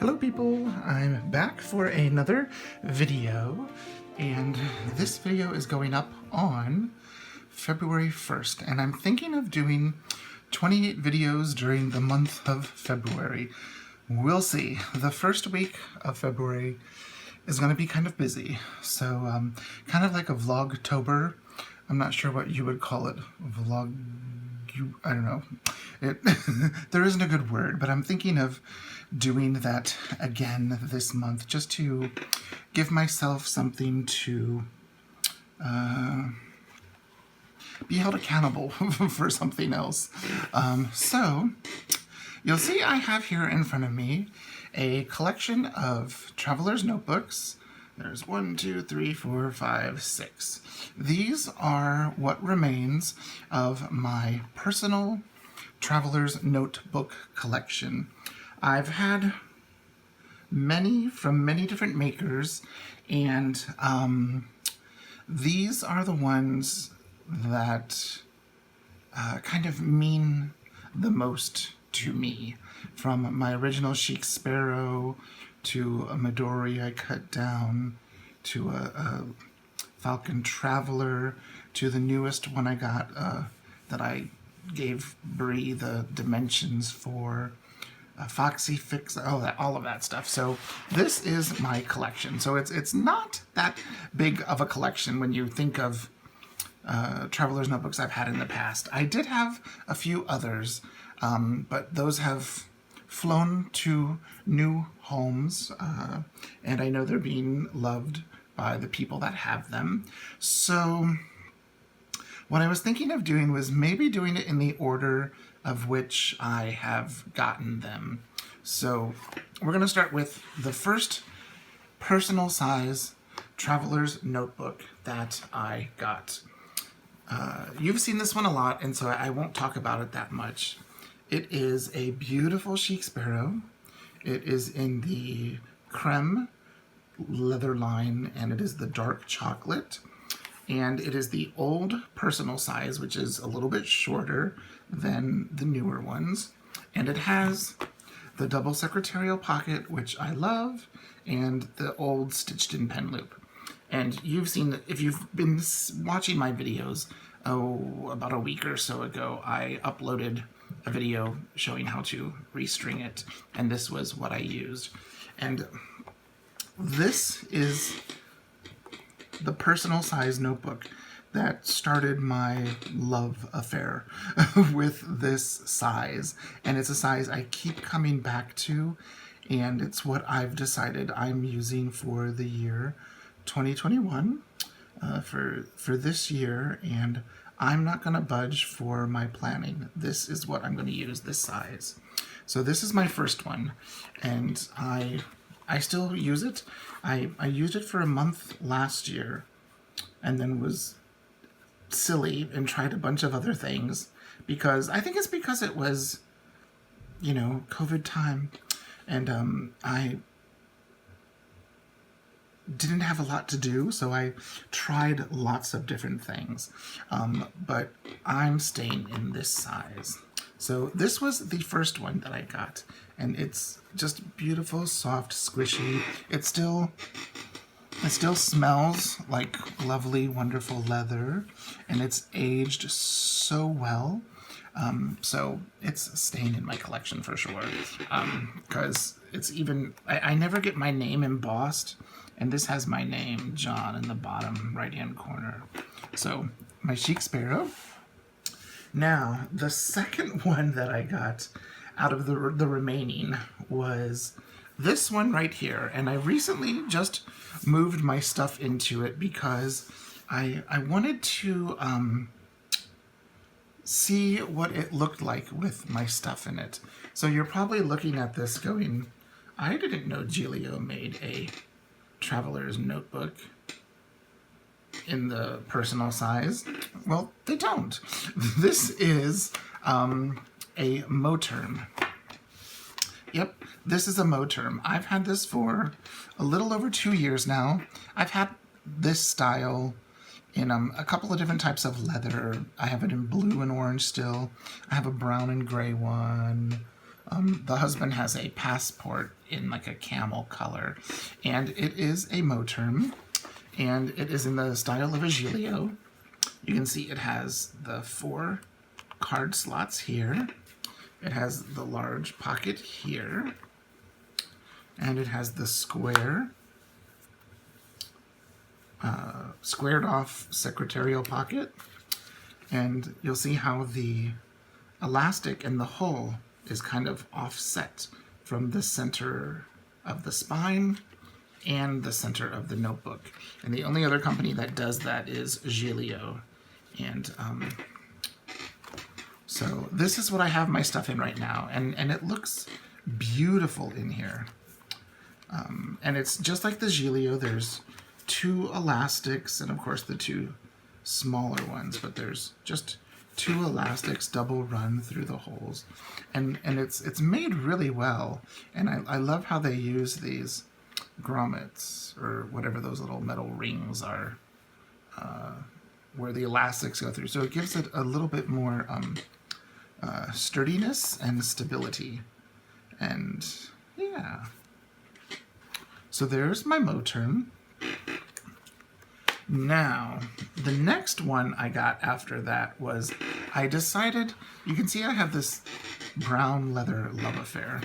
Hello people, I'm back for another video, and this video is going up on February 1st, and I'm thinking of doing 28 videos during the month of February. We'll see. The first week of February is going to be kind of busy, so kind of like a vlogtober. I'm not sure what you would call it. I don't know. There isn't a good word, but I'm thinking of doing that again this month just to give myself something to be held accountable for something else. So you'll see I have here in front of me a collection of traveler's notebooks. There's 1, 2, 3, 4, 5, 6. These are what remains of my personal traveler's notebook collection. I've had many from many different makers, and these are the ones that kind of mean the most to me. From my original Chic Sparrow to a Midori I cut down, to a Falcon Traveler, to the newest one I got that I gave Brie the dimensions for, Foxy fix, all of that stuff. So this is my collection. So it's not that big of a collection when you think of traveler's notebooks I've had in the past. I did have a few others, but those have flown to new homes, and I know they're being loved by the people that have them. So what I was thinking of doing was maybe doing it in the order of which I have gotten them. So we're going to start with the first personal size traveler's notebook that I got. You've seen this one a lot, and so I won't talk about it that much. It is a beautiful Chic Sparrow. It is in the Creme leather line, and it is the dark chocolate. And it is the old personal size, which is a little bit shorter than the newer ones. And it has the double secretarial pocket, which I love, and the old stitched in pen loop. And you've seen, if you've been watching my videos, about a week or so ago, I uploaded a video showing how to restring it, and this was what I used. And this is the personal size notebook that started my love affair with this size, and it's a size I keep coming back to, and it's what I've decided I'm using for the year 2021 for this year, and I'm not going to budge for my planning. This is what I'm going to use, this size. So this is my first one, and I still use it. I used it for a month last year, and then was silly and tried a bunch of other things, because I think it's because it was, you know, COVID time, and I didn't have a lot to do, so I tried lots of different things, but I'm staying in this size. So this was the first one that I got, and it's just beautiful, soft, squishy. It still smells like lovely, wonderful leather, and it's aged so well. So it's staying in my collection for sure, because it's even, I never get my name embossed, and this has my name, John, in the bottom right-hand corner. So my Chic Sparrow. Now, the second one that I got out of the remaining was this one right here, and I recently just moved my stuff into it because I wanted to see what it looked like with my stuff in it. So you're probably looking at this going, I didn't know Giglio made a traveler's notebook in the personal size. Well, they don't. This is a Moterm. Yep, this is a Moterm. I've had this for a little over 2 years now. I've had this style in a couple of different types of leather. I have it in blue and orange still. I have a brown and gray one, The husband has a passport in like a camel color, and it is a Moterm, and it is in the style of a Giglio. You can see it has the 4 card slots here. It has the large pocket here, and it has the squared off secretarial pocket, and you'll see how the elastic in the hull is kind of offset from the center of the spine and the center of the notebook. And the only other company that does that is Giglio. And so this is what I have my stuff in right now, and it looks beautiful in here. And it's just like the Giglio. There's 2 elastics, and of course the 2 smaller ones, but there's just 2 elastics double run through the holes, and it's made really well. And I love how they use these grommets, or whatever those little metal rings are, where the elastics go through, so it gives it a little bit more sturdiness and stability. And yeah, so there's my Moterm. Now, the next one I got after that was, I decided, you can see I have this brown leather love affair.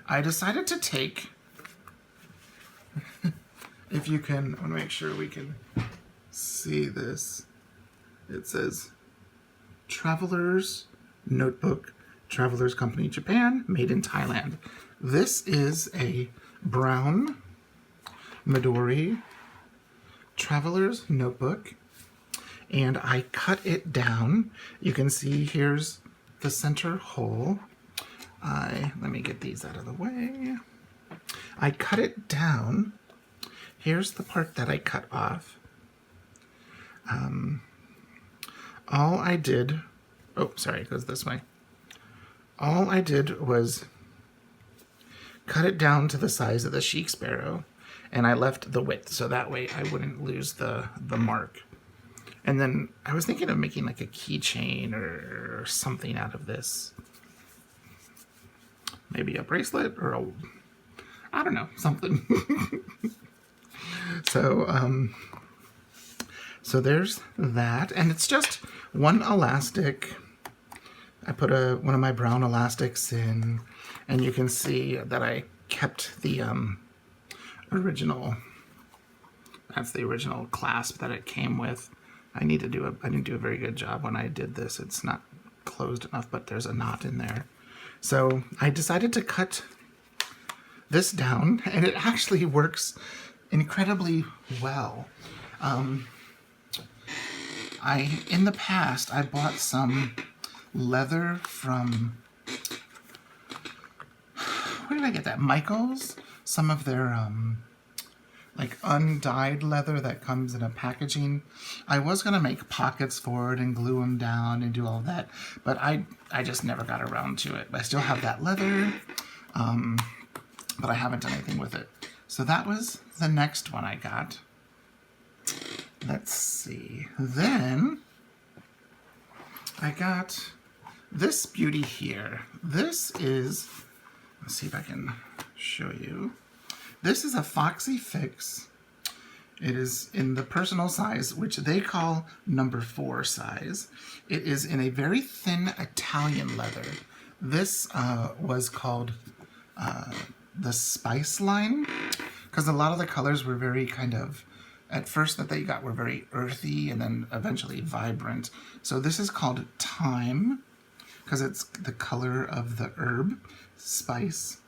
I decided to take, if you can, I want to make sure we can see this. It says, Traveler's Notebook, Traveler's Company, Japan, made in Thailand. This is a brown Midori Traveler's Notebook, and I cut it down. You can see here's the center hole. Let me get these out of the way. I cut it down. Here's the part that I cut off. All I did, oh, sorry, it goes this way. All I did was cut it down to the size of the Chic Sparrow, and I left the width, so that way I wouldn't lose the mark. And then I was thinking of making like a keychain or something out of this. Maybe a bracelet or a, I don't know, something. So there's that, and it's just 1 elastic. I put one of my brown elastics in, and you can see that I kept the original. That's the original clasp that it came with. I didn't do a very good job when I did this. It's not closed enough, but there's a knot in there. So I decided to cut this down, and it actually works incredibly well. In the past, I bought some leather from, where did I get that? Michael's? Some of their like undyed leather that comes in a packaging. I was gonna make pockets for it and glue them down and do all that, but I just never got around to it. I still have that leather, but I haven't done anything with it. So that was the next one I got. Let's see. Then I got this beauty here. This is, let's see if I can show you. This is a Foxy Fix. It is in the personal size, which they call number 4 size. It is in a very thin Italian leather. This was called the Spice line, because a lot of the colors were very kind of, at first that they got were very earthy and then eventually vibrant. So this is called Thyme, because it's the color of the herb, spice.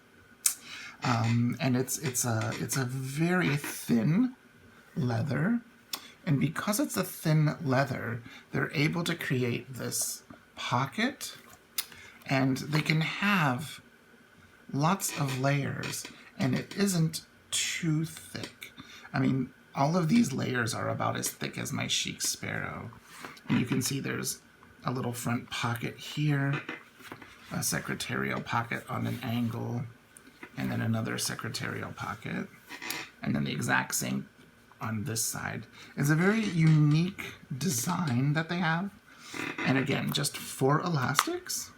And it's a very thin leather, and because it's a thin leather, they're able to create this pocket, and they can have lots of layers, and it isn't too thick. I mean, all of these layers are about as thick as my Chic Sparrow, and you can see there's a little front pocket here, a secretarial pocket on an angle, and then another secretarial pocket, and then the exact same on this side. It's a very unique design that they have, and again, just 4 elastics,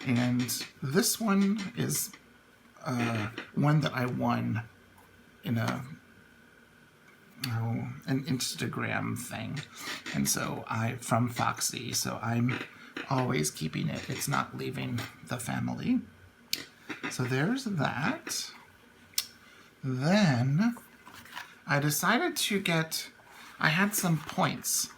And this one is one that I won in an Instagram thing, and so from Foxy, so I'm always keeping it. It's not leaving the family. So there's that. Then I decided to I had some points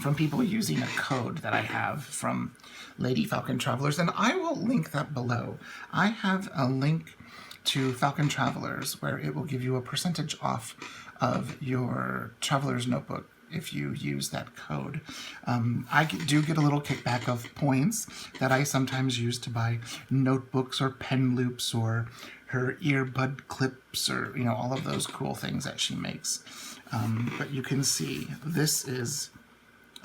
from people using a code that I have from Lady Falcon Travelers, and I will link that below. I have a link to Falcon Travelers where it will give you a percentage off of your Traveler's Notebook if you use that code. I do get a little kickback of points that I sometimes use to buy notebooks or pen loops or her earbud clips or, you know, all of those cool things that she makes. But you can see this is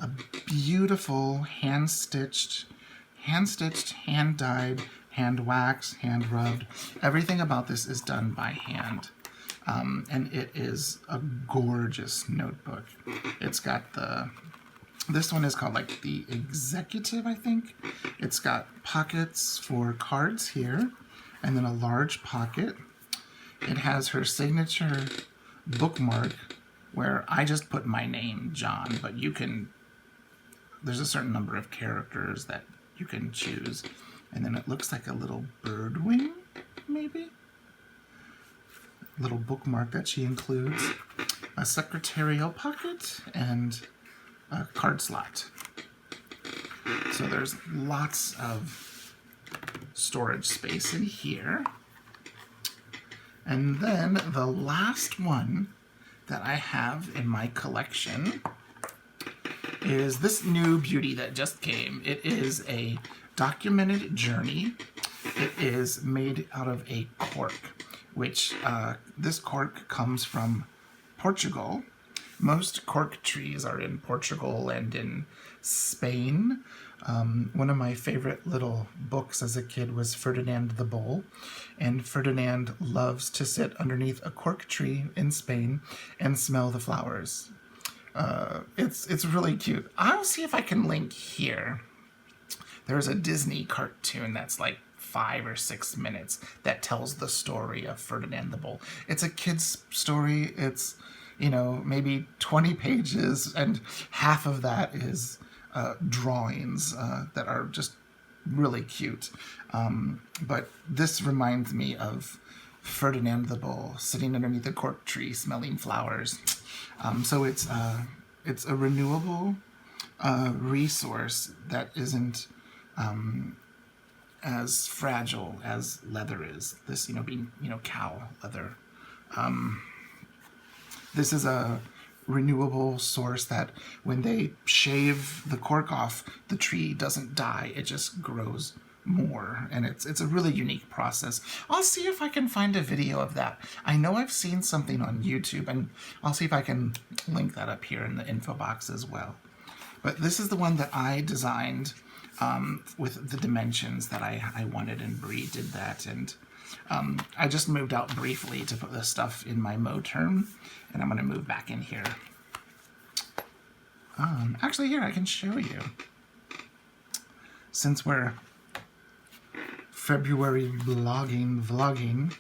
a beautiful hand-stitched, hand-dyed, hand-waxed, hand-rubbed. Everything about this is done by hand. And it is a gorgeous notebook. It's got this one is called like the Executive, I think. It's got pockets for cards here, and then a large pocket. It has her signature bookmark where I just put my name, John, but there's a certain number of characters that you can choose. And then it looks like a little bird wing, maybe? Little bookmark that she includes, a secretarial pocket, and a card slot. So there's lots of storage space in here. And then the last one that I have in my collection is this new beauty that just came. It is a documented journey. It is made out of a cork, which this cork comes from Portugal. Most cork trees are in Portugal and in Spain. One of my favorite little books as a kid was Ferdinand the Bull, and Ferdinand loves to sit underneath a cork tree in Spain and smell the flowers. It's really cute. I'll see if I can link here. There's a Disney cartoon that's like 5 or 6 minutes that tells the story of Ferdinand the Bull. It's a kid's story. It's, you know, maybe 20 pages, and half of that is drawings that are just really cute. But this reminds me of Ferdinand the Bull sitting underneath a cork tree smelling flowers. So it's a renewable resource that isn't as fragile as leather is. This, being, cow leather. This is a renewable source that when they shave the cork off, the tree doesn't die. It just grows more, and it's a really unique process. I'll see if I can find a video of that. I know I've seen something on YouTube, and I'll see if I can link that up here in the info box as well. But this is the one that I designed with the dimensions that I wanted, and Bree did that. And I just moved out briefly to put this stuff in my Moterm, and I'm going to move back in here. Actually, here, I can show you. Since we're February vlogging,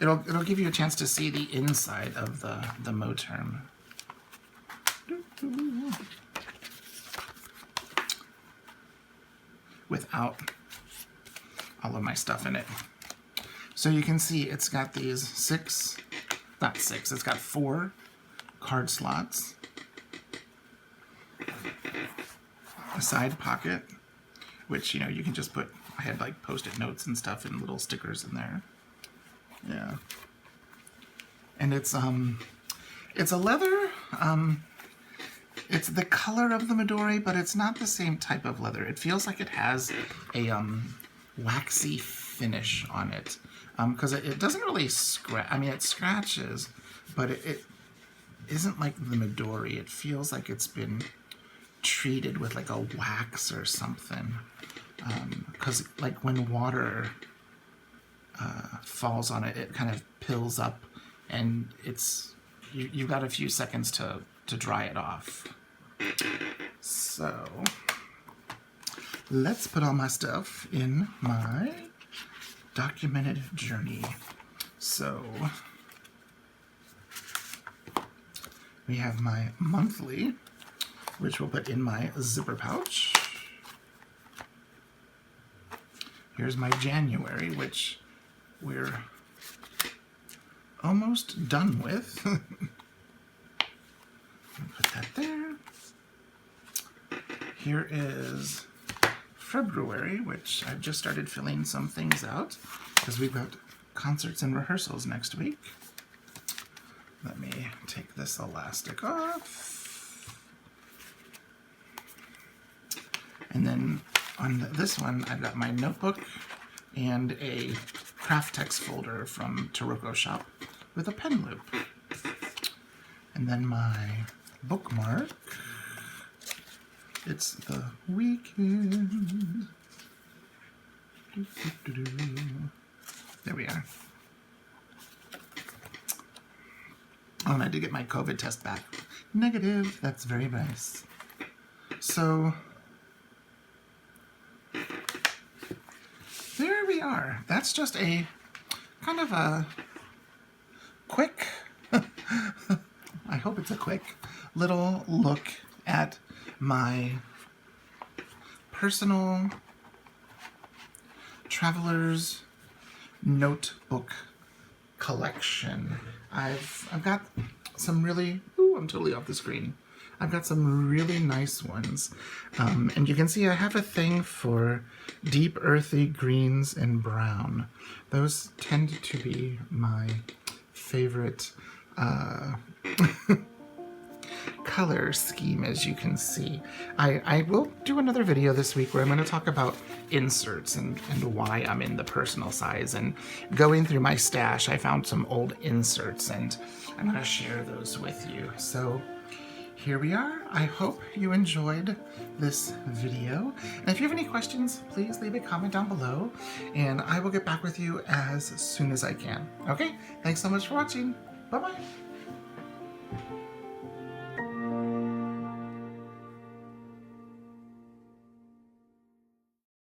it'll give you a chance to see the inside of the Moterm. Without all of my stuff in it. So you can see it's got these it's got 4 card slots, a side pocket, which, you can just put, I had like post-it notes and stuff and little stickers in there. Yeah. And it's a leather, it's the color of the Midori, but it's not the same type of leather. It feels like it has a waxy finish on it, because it doesn't really scratch. I mean, it scratches, but it isn't like the Midori. It feels like it's been treated with like a wax or something, because like when water falls on it, it kind of pills up, and you've got a few seconds to dry it off. So let's put all my stuff in my documented journey. So we have my monthly, which we'll put in my zipper pouch. Here's my January, which we're almost done with. Put that there. Here is February, which I've just started filling some things out because we've got concerts and rehearsals next week. Let me take this elastic off. And then on this one, I've got my notebook and a craft text folder from Taroko Shop with a pen loop. And then my bookmark. It's the weekend. There we are. Oh, and I did get my COVID test back. Negative. That's very nice. So there we are. That's just a kind of a quick, I hope it's a quick little look at my personal traveler's notebook collection. I've got some really, ooh, I'm totally off the screen. I've got some really nice ones. And you can see I have a thing for deep earthy greens and brown. Those tend to be my favorite color scheme, as you can see. I will do another video this week where I'm going to talk about inserts and why I'm in the personal size. And going through my stash, I found some old inserts and I'm going to share those with you. So here we are. I hope you enjoyed this video. And if you have any questions, please leave a comment down below and I will get back with you as soon as I can. Okay, thanks so much for watching. Bye-bye.